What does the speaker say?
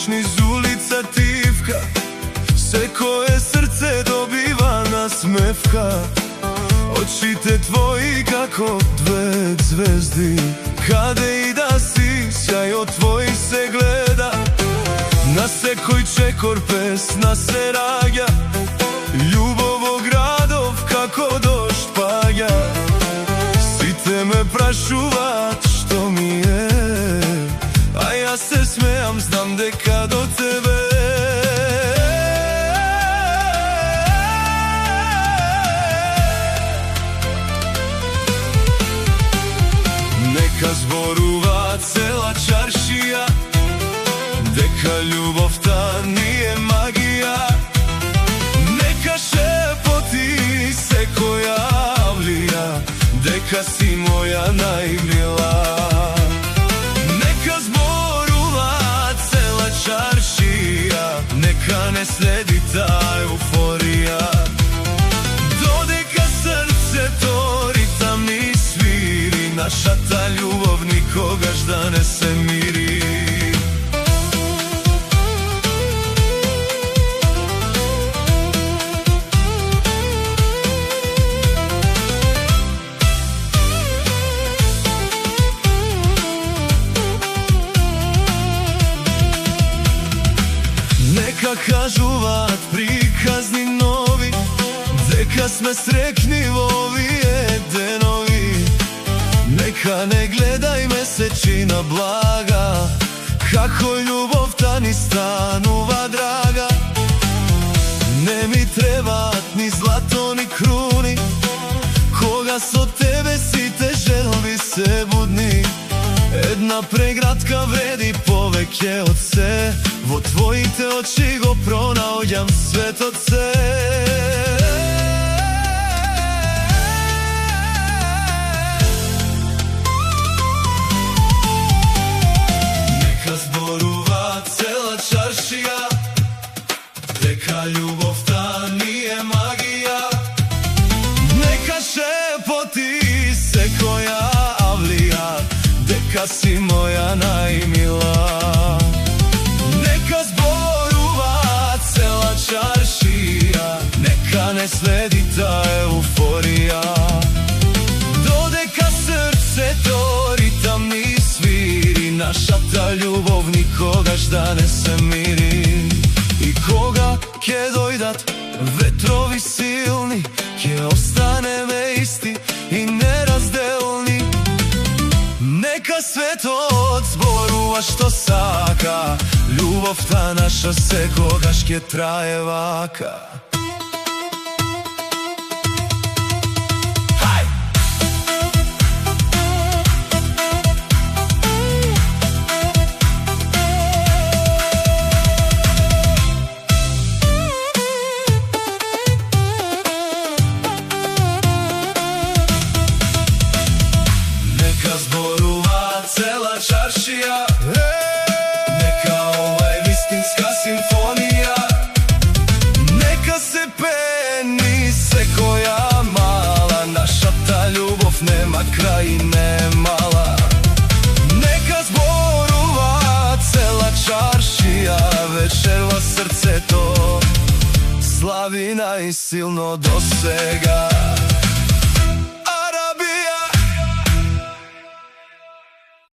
Низ улица Тивка, секое срце добива насмевка. Очите твои како две звезди, каде и да си, сјајот твој се гледа. На секој чекор песна се раѓа, љубов во градов како дожд паѓа. Сите ме прашуваат што ми е, а јас се смеам, знам дека до тебе. Нека зборува цела чаршија, дека љубовта ни е магија. Нека шепоти секоја авлија, дека си моја најмила. Нека не следи таа еуфорија, додека срцето ритам ни свири, нашата љубов никогаш да не се мири. Нека кажуваат приказни нови, дека сме срекни во овие денови. Нека не гледај месечина блага, како љубовта ни станува драга. Не ми требаат ни злато ни круни, кога со тебе сите желби се будни. Една преградка вреди повеќе од се, во твоите очи го пронаоѓам светот се. Нека зборува цела чаршија, дека љубовта ни е магија. Нека шепоти секоја авлија, дека си моја најмила. Нека зборува цела чаршија, нека не следи таа еуфорија, додека срцето ритам ни свири, нашата љубов никогаш да не се мири. И кога ќе дојдат ветрови силни, ќе останеме исти и неразделни. Нека светот зборува што сака, љубовта наша секогаш ќе трае вака. Нека зборува цела чаршија, нека ова е вистинска симфонија. Нека се пени секоја мала, нашата љубов нема крај и не е мала. Нека зборува цела чаршија, вечерва срцето, слави најсилно до сега.